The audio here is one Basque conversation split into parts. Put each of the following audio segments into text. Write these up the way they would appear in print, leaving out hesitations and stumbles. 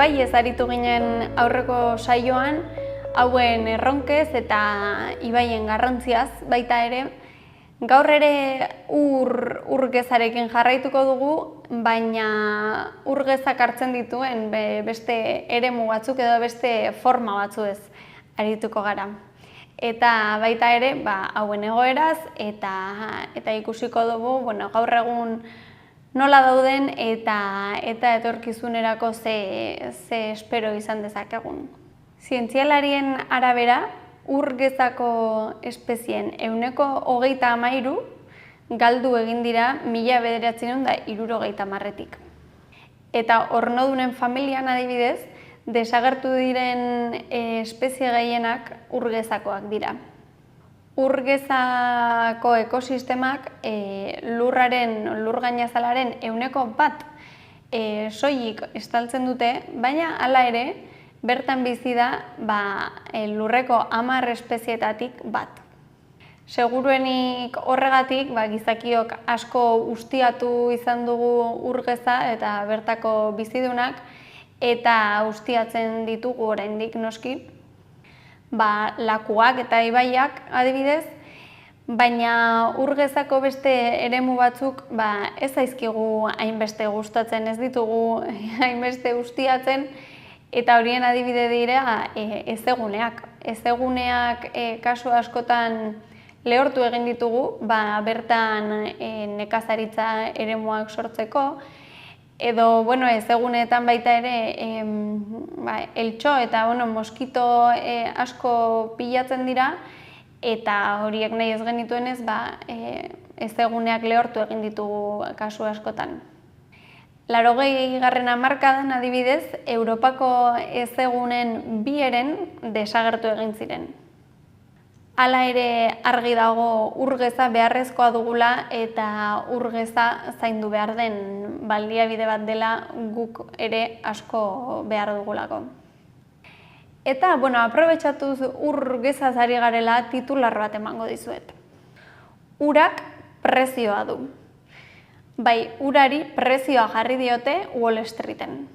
Ibaiez aritu ginen aurreko saioan, hauen erronkez eta ibaien garrantziaz baita ere. Gaur ere urgezarekin jarraituko dugu, baina urgezak hartzen dituen beste eremu batzuk edo beste forma batzuez arituko gara. Eta baita ere, hauen egoeraz eta ikusiko dugu, gaur egun nola dauden eta etorkizunerako ze espero izan dezakegun. Zientzialarien arabera, urgezako espezien 130 galdu egin dira 1970etik. Eta ornodunen familian adibidez, desagertu diren espezie gehienak urgezakoak dira. Urgezako ekosistemak lur gainazalaren 1% soilik estaltzen dute, baina hala ere, bertan bizi da lurreko 10 espezietatik bat. Seguruenik horregatik, gizakiok asko ustiatu izan dugu urgeza eta bertako bizidunak, eta ustiatzen ditugu oraindik noski, lakuak eta ibaiak adibidez, baina urgezako beste eremu batzuk ez zaizkigu hainbeste gustatzen, ez ditugu hainbeste ustiatzen, eta horien adibide dira hezeguneak. Hezeguneak kasu askotan lehortu egin ditugu, bertan nekazaritza eremuak sortzeko, edo hezeguneetan baita ere eltxo eta moskito asko pilatzen dira, eta horiek nahi ez genituenez hezeguneak lehortu egin ditugu kasu askotan. 80. hamarkadan adibidez, Europako hezegunen 2 heren desagertu egin ziren. Hala ere argi dago urgeza beharrezkoa dugula eta urgeza zaindu behar den baliabide bat dela guk ere asko behar dugulako. Eta, aprobetxatuz urgezaz ari garela titular bat emango dizuet. Urak prezioa du. Bai, urari prezioa jarri diote Wall Streeten.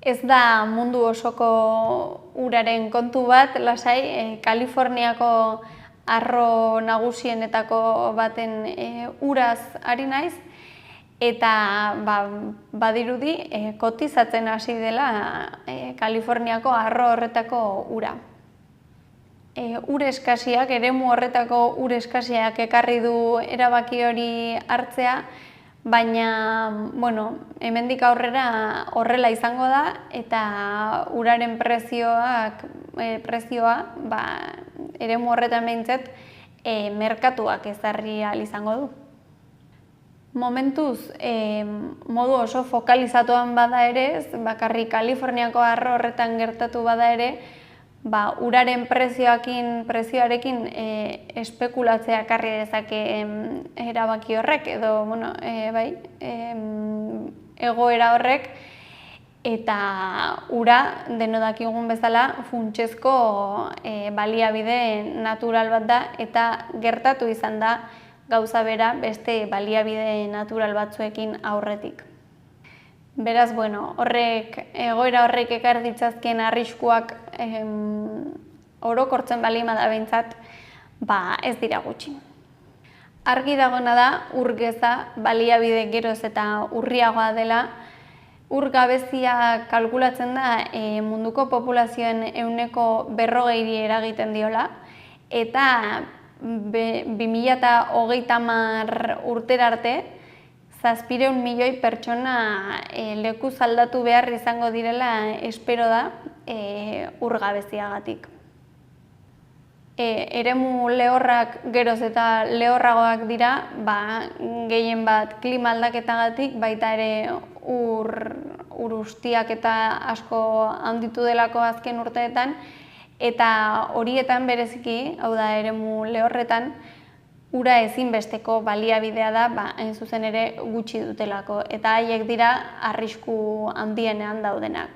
Ez da mundu osoko uraren kontu bat, lasai, Kaliforniako arro nagusienetako baten uraz ari naiz, eta badirudi kotizatzen hasi dela Kaliforniako arro horretako ura. Ur eskasiak, eremu horretako ur eskasiak ekarri du erabaki hori hartzea, baina, hemendik aurrera horrela izango da, eta uraren prezioa, eremu horretan behintzat, merkatuak ezarri ahal izango du. Momentuz, modu oso fokalizatuan bada ere, bakarrik Kaliforniako arro horretan gertatu bada ere, uraren prezioarekin espekulatzea ekarri dezake erabaki horrek, edo, egoera horrek, eta ura, deno dakigun bezala, funtsezko baliabide natural bat da, eta gertatu izan da gauza bera beste baliabide natural batzuekin aurretik. Beraz, egoera horrek ekar ditzazkien arriskuak orokortzen balima da behintzat, ez dira gutxi. Argi dagoena da, urgeza baliabide geroz eta urriagoa dela, urgabezia kalkulatzen da munduko populazioen 40%-ri eragiten diola, eta 2030 urtera arte, 700 milioi pertsona lekuz aldatu behar izango direla espero da urgabeziagatik. Eremu lehorrak geroz eta lehorragoak dira, gehien bat klima aldaketagatik, baita ere ur ustiak eta asko handitu delako azken urteetan, eta horietan bereziki, hau da eremu lehorretan, ura ezinbesteko baliabidea da, hain zuzen ere gutxi dutelako, eta haiek dira arrisku handienean daudenak.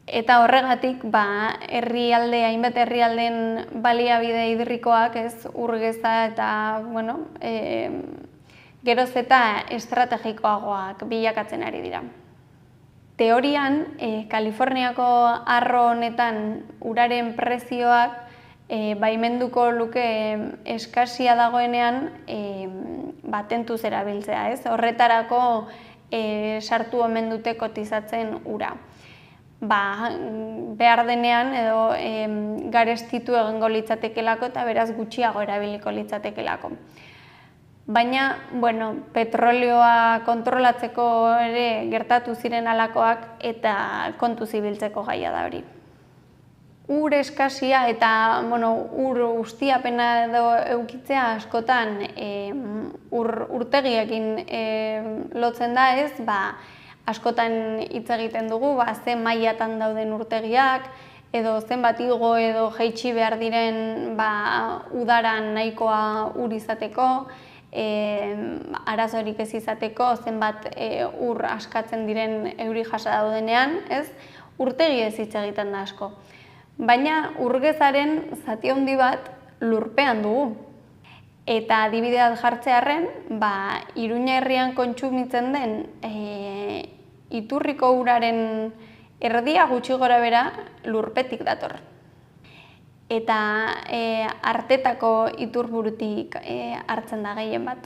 Eta horregatik, hainbat herrialdeen baliabide hidrikoak, urgeza eta, geroz eta estrategikoagoak bilakatzen ari dira. Teorian, Kaliforniako arro honetan uraren prezioak baimenduko luke eskasia dagoenean tentuz erabiltzea, ez? Horretarako sartu omen dute kotizatzen ura. Behar denean edo garestitu egingo litzatekelako eta beraz gutxiago erabiliko litzatekelako. Baina, petrolioa kontrolatzeko ere gertatu ziren alakoak eta kontu zibiltzeko gaia da hori. Ur eskasia eta ur ustiapena edo eukitzea askotan urtegiekin lotzen da ez, askotan hitz egiten dugu, ze mailatan dauden urtegiak, edo zenbat igo edo jaitsi behar diren udaran nahikoa ur izateko, arazorik ez izateko, zenbat ur askatzen diren euri jasa daudenean, ez? Urtegi ez hitz egiten da asko. Baina urgezaren zati handi bat lurpean dugu. Eta adibide bat jartzearren, Iruña herrian kontsumitzen den iturriko uraren erdia gutxi gorabehera lurpetik dator. Eta artetako iturburutik hartzen da gehien bat.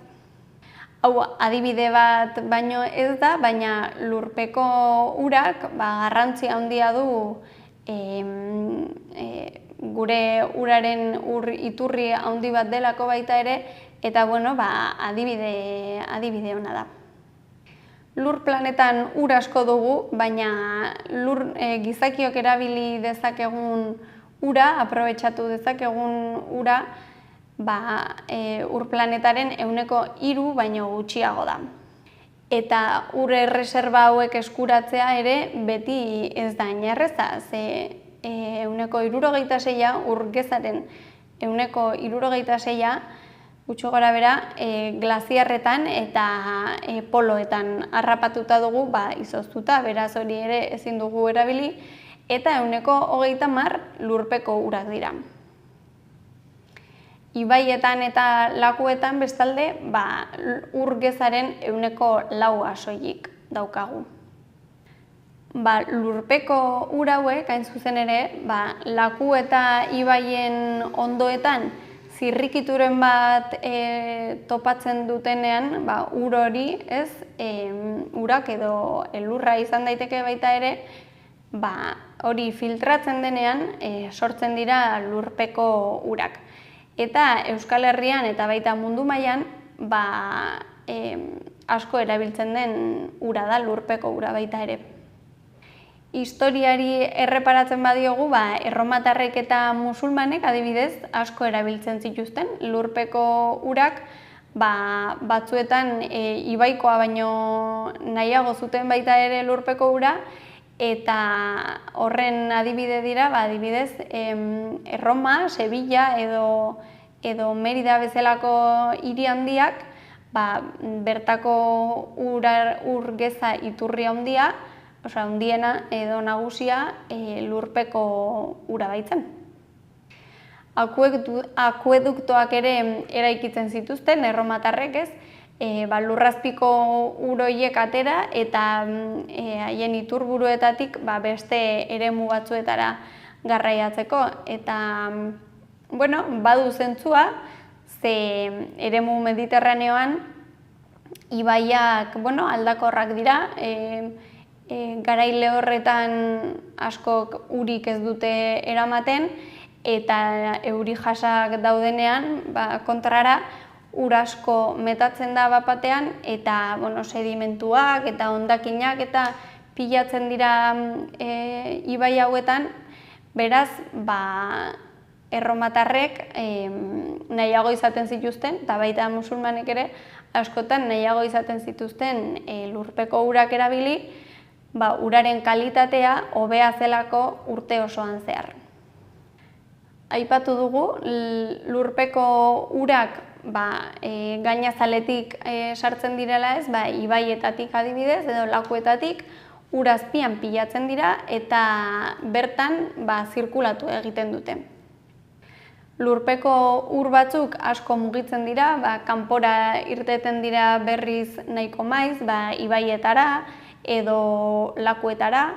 Hau adibide bat baino ez da, baina lurpeko urak garrantzi handia du gure uraren iturri handi bat delako baita ere, eta adibide ona da. Lur planetan ur asko dugu, baina gizakiok erabili dezakegun ura, aprobetxatu dezakegun ura, ur planetaren 3% baino gutxiago da. Eta ur erreserba hauek eskuratzea ere beti ez da hain erraza, ze 76% ur gezaren 76% gutxi gorabehera glaziarretan eta poloetan harrapatuta dugu izoztuta, beraz hori ere ezin dugu erabili, eta 30% lurpeko urak dira. Ibaietan eta lakuetan bestalde ur gezaren 4% soilik daukagu. Lurpeko ur hauek, hain zuzen ere, laku eta ibaien ondoetan zirrikituren bat topatzen dutenean, ur hori, ez, urak edo elurra izan daiteke baita ere, hori filtratzen denean sortzen dira lurpeko urak. Eta Euskal Herrian eta baita mundu mailan asko erabiltzen den ura da, lurpeko ura baita ere. Historiari erreparatzen badiogu, erromatarrek eta musulmanek adibidez asko erabiltzen zituzten lurpeko urak, batzuetan ibaikoa baino nahiago zuten baita ere lurpeko ura, eta horren adibide dira, adibidez, Erroma, Sevilla edo Merida bezalako hiri handiak, bertako ur geza iturri handia, handiena edo nagusia lurpeko ura baitzen. Akueduktoak ere eraikitzen zituzten, erromatarrek ez, lurrazpiko uroiek atera eta haien iturburuetatik beste eremu batzuetara garraiatzeko. Eta, badu zentzua, ze eremu mediterraneoan ibaiak aldakorrak dira, garai lehorretan askok urik ez dute eramaten, eta euri jasak daudenean, kontrara, ur asko metatzen da bapatean, eta sedimentuak eta hondakinak eta pilatzen dira ibai hauetan, beraz, erromatarrek nahiago izaten zituzten, eta baita musulmanek ere, askotan nahiago izaten zituzten lurpeko urak erabili, uraren kalitatea hobea zelako urte osoan zehar. Aipatu dugu, lurpeko urak gainazaletik sartzen direla ez, ibaietatik adibidez edo lakuetatik ur azpian pilatzen dira eta bertan zirkulatu egiten dute. Lurpeko ur batzuk asko mugitzen dira, kanpora irteten dira berriz nahiko maiz, ibaietara edo lakuetara,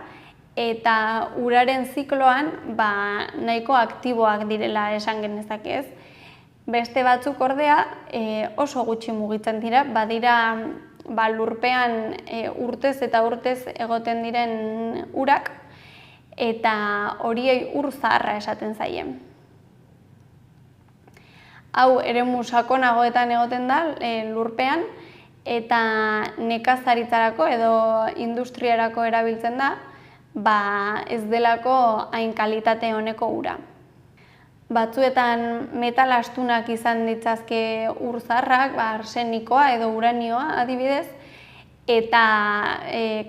eta uraren zikloan nahiko aktiboak direla esan genezake, ez? Beste batzuk ordea oso gutxi mugitzen dira, badira lurpean urtez eta urtez egoten diren urak, eta horiei ur zaharra esaten zaie. Hau eremu sakonagoetan egoten da lurpean, eta nekazaritzarako edo industriarako erabiltzen da, ez delako hain kalitate honeko ura. Batzuetan metal astunak izan ditzazke ur zaharrak, arsenikoa edo uranioa adibidez, eta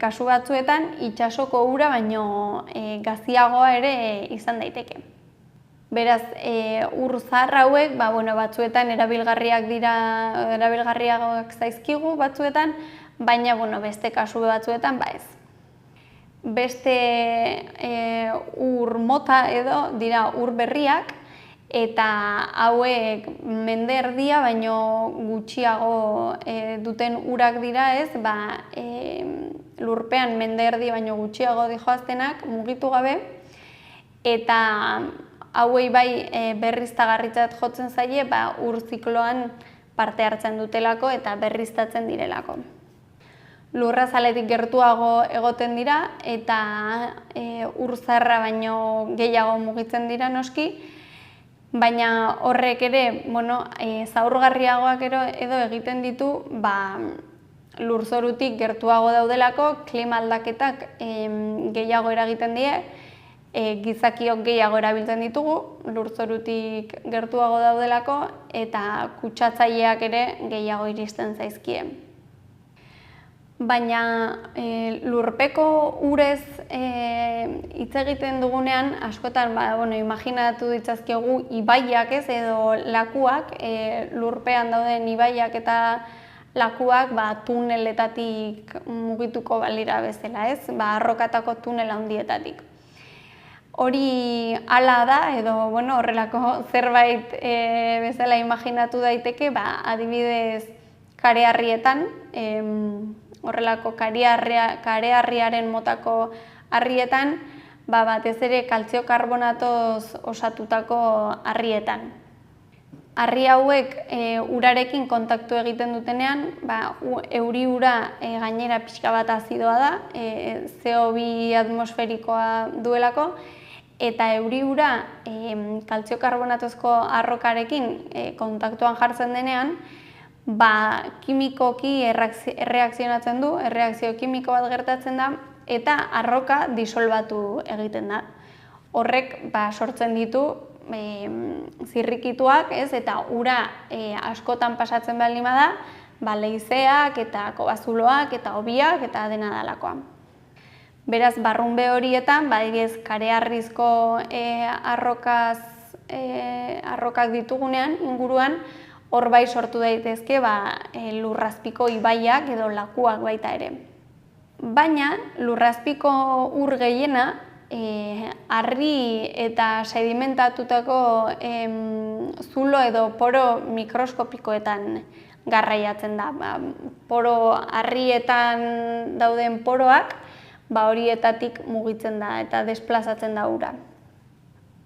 kasu batzuetan itsasoko ura baino gaziagoa ere izan daiteke. Beraz, ur zahar hauek batzuetan erabilgarriak zaizkigu batzuetan, baina beste kasu batzuetan ez. Beste ur mota edo dira ur berriak, eta hauek mende erdia baino gutxiago duten urak dira, ez? Lurpean mende erdi baino gutxiago dijoaztenak mugitu gabe, eta hauei berriztagarritzat jotzen zaie ur zikloan parte hartzen dutelako eta berriztatzen direlako. Lurrazaletik gertuago egoten dira eta ur zaharra baino gehiago mugitzen dira noski, baina horrek ere zaurgarriagoak edo egiten ditu lurzorutik gertuago daudelako, klima aldaketak gehiago eragiten die, gizakiok gehiago erabiltzen ditugu, lurzorutik gertuago daudelako, eta kutsatzaileak ere gehiago iristen zaizkie. Baina lurpeko urez hitz egiten dugunean, askotan imaginatu ditzazkegu ibaiak edo lakuak, lurpean dauden ibaiak eta lakuak tuneletatik mugituko balira bezala, ez? Arrokatako tunel handietatik. Hori hala da, edo horrelako zerbait bezala imaginatu daiteke, adibidez kareharrietan, horrelako kareharriaren motako harrietan, batez ere kaltzio karbonatoz osatutako harrietan. Harri hauek urarekin kontaktu egiten dutenean, euri ura gainera pixka bat azidoa da, CO2 atmosferikoa duelako, eta euri ura kaltzio karbonatozko arrokarekin kontaktuan jartzen denean, kimikoki erreakzionatzen du, erreakzio kimiko bat gertatzen da, eta arroka disolbatu egiten da. Horrek sortzen ditu zirrikituak, eta ura askotan pasatzen baldin bada, leizeak eta kobazuloak eta hobiak eta dena dalakoa. Beraz, barrunbe horietan, adibidez kareharrizko arrokak ditugunean inguruan, hor sortu daitezke lurrazpiko ibaiak edo lakuak baita ere. Baina lurrazpiko ur gehiena harri eta sedimentatutako zulo edo poro mikroskopikoetan garraiatzen da. Poro harrietan dauden poroak horietatik mugitzen da eta desplazatzen da ura.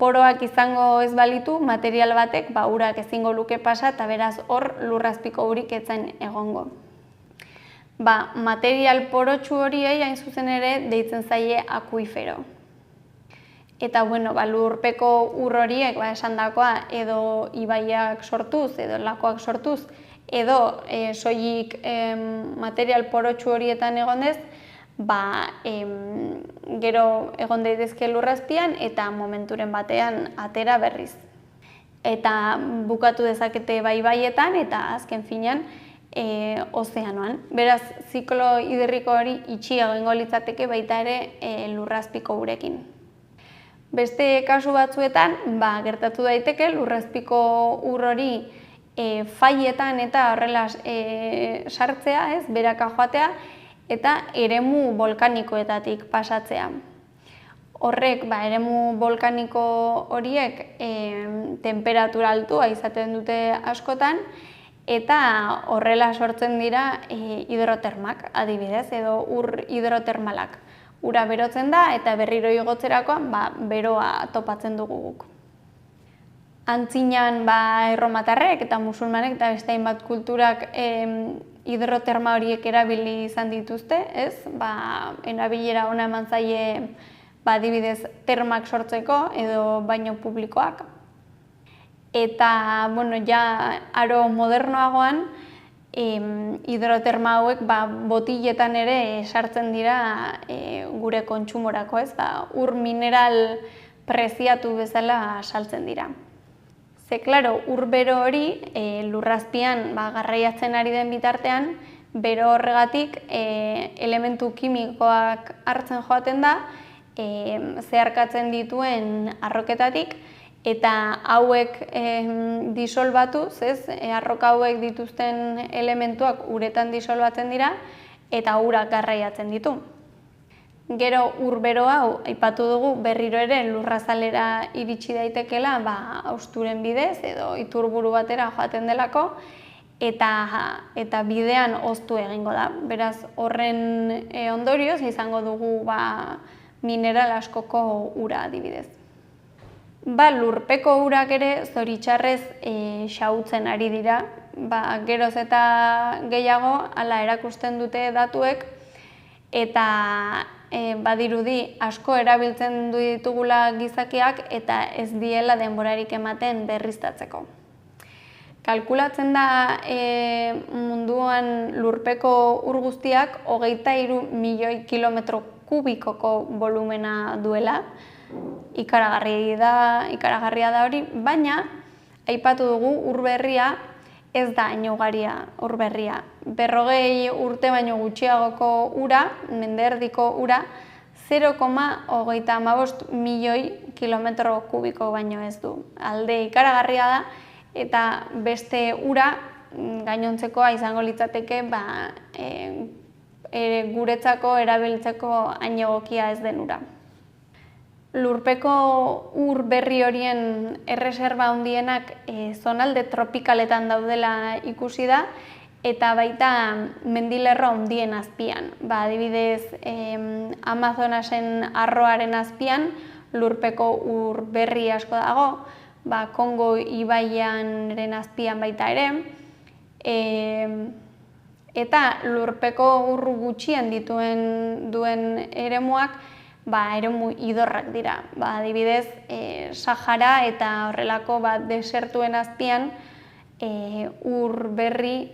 Poroak izango ez balitu, material batek urak ezingo luke pasa eta beraz hor lurrazpiko urik etzen egongo. Material porotsu horiei hain zuzen ere deitzen zaie akuifero. Eta lurpeko ur horiek esandakoa edo ibaiak sortuz edo lakoak sortuz edo soilik material porotsu horietan egondez, gero egon daitezke lurrazpian eta momenturen batean atera berriz. Eta bukatu dezakete ibaietan eta azken finean ozeanoan. Beraz, ziklo hidriko hori itxi egingo litzateke baita ere lurrazpiko urekin. Beste kasu batzuetan, gertatu daiteke lurrazpiko ur hori faietan eta horrela sartzea, beraka joatea, eta eremu volkanikoetatik pasatzea. Horrek, eremu volkaniko horiek temperatura altua izaten dute askotan, eta horrela sortzen dira hidrotermak adibidez, edo ur hidrotermalak. Ura berotzen da eta berriro igotzerakoan beroa topatzen dugu guk. Antzinan erromatarrek eta musulmanek eta beste hainbat kulturak hidroterma horiek erabili izan dituzte, ez? Erabilera ona eman zaie adibidez termak sortzeko edo baino publikoak. Eta, ja aro modernoagoan, hidroterma hauek botiletan ere sartzen dira gure kontsumorako, ez? Ur mineral preziatu bezala saltzen dira. Ze, klaro, ur bero hori lurrazpian garraiatzen ari den bitartean, bero horregatik elementu kimikoak hartzen joaten da, zeharkatzen dituen arroketatik, eta hauek disolbatuz, arroka hauek dituzten elementuak uretan disolbatzen dira, eta urak garraiatzen ditu. Gero ur bero hau, aipatu dugu, berriro ere lurrazalera iritsi daitekela hausturen bidez edo iturburu batera joaten delako, eta bidean hoztu egingo da. Beraz, horren ondorioz izango dugu mineral askoko ura adibidez. Lurpeko urak ere zoritxarrez xahutzen ari dira, geroz eta gehiago hala erakusten dute datuek, eta badirudi asko erabiltzen ditugula gizakiak eta ez diela denborarik ematen berriztatzeko. Kalkulatzen da munduan lurpeko ur guztiak 23 milioi kilometro kubikoko volumena duela, ikaragarria da hori, baina aipatu dugu ur berria ez da hain ugaria ur berria. 40 urte baino gutxiagoko ura, mende erdiko ura, 0,35 milioi kilometro kubiko baino ez du. Alde ikaragarria da, eta beste ura gainontzekoa izango litzateke guretzako erabiltzeko hain egokia ez den ura. Lurpeko ur berri horien erreserba handienak zonalde tropikaletan daudela ikusi da, eta baita mendilerro handien azpian. Adibidez, Amazonasen arroaren azpian lurpeko ur berri asko dago, Kongo ibaiaren azpian baita ere, eta lurpeko ur gutxien duen eremuak eremu idorrak dira. Adibidez, Sahara eta horrelako desertuen azpian ur berri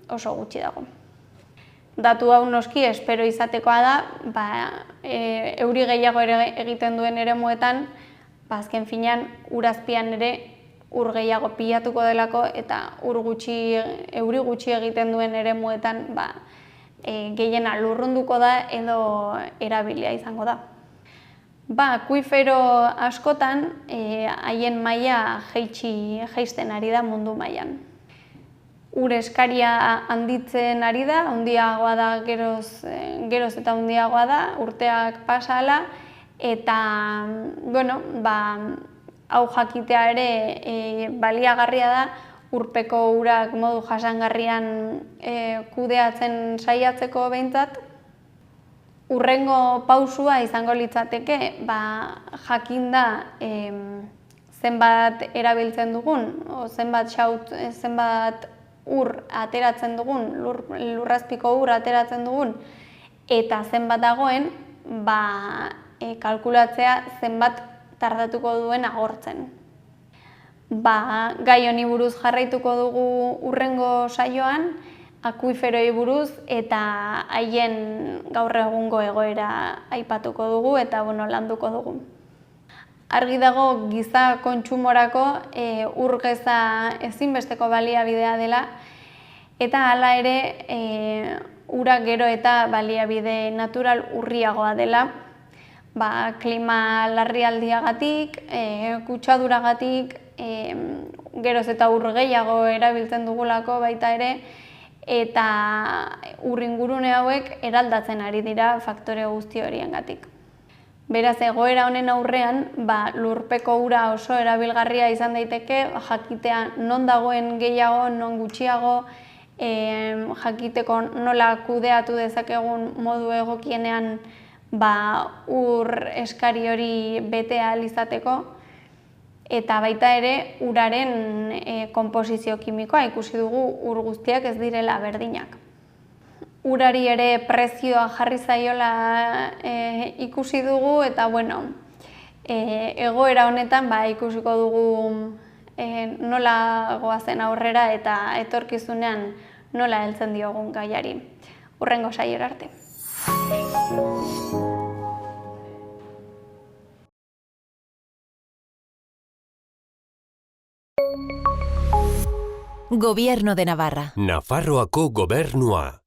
oso gutxi dago. Datu hau noski espero izatekoa da, euri gehiago ere egiten duen eremuetan, azken finean urazpian ere ur gehiago pilatuko delako eta euri gutxi egiten duen eremuetan gehiena lurrunduko da edo erabilia izango da. Akuifero askotan haien maila jaisten ari da mundu mailan. Ur eskaria handitzen ari da, handiagoa da geroz eta handiagoa da, urteak pasa ahala, eta hau jakitea ere baliagarria da, urpeko urak modu jasangarrian kudeatzen saiatzeko behintzat. Hurrengo pausua izango litzateke, jakinda zenbat erabiltzen dugun, zenbat ur ateratzen dugun, lurrazpiko ur ateratzen dugun, eta zenbat dagoen, kalkulatzea zenbat tardatuko duen agortzen. Gai honi buruz jarraituko dugu hurrengo saioan, akuiferoi buruz eta haien gaur egungo egoera aipatuko dugu eta landuko dugu. Argi dago giza kontsumorako ur geza ezinbesteko baliabidea dela, eta hala ere ura gero eta baliabide natural urriagoa dela, klima larrialdiagatik, kutsaduragatik, geroz eta ur gehiago erabiltzen dugulako baita ere, eta ur ingurune hauek eraldatzen ari dira faktore guzti horiengatik. Beraz, egoera honen aurrean, lurpeko ura oso erabilgarria izan daiteke, jakitea non dagoen gehiago, non gutxiago, jakiteko nola kudeatu dezakegun modu egokienean ur eskari hori bete ahal izateko, eta baita ere uraren konposizio kimikoa ikusi dugu ur guztiak ez direla berdinak. Urari ere prezioa jarri zaiola ikusi dugu, eta egoera honetan ikusiko dugu nola goazen aurrera eta etorkizunean nola heltzen diogun gaiari. Hurrengo saiora arte. Gobierno de Navarra. Nafarroako gobernua.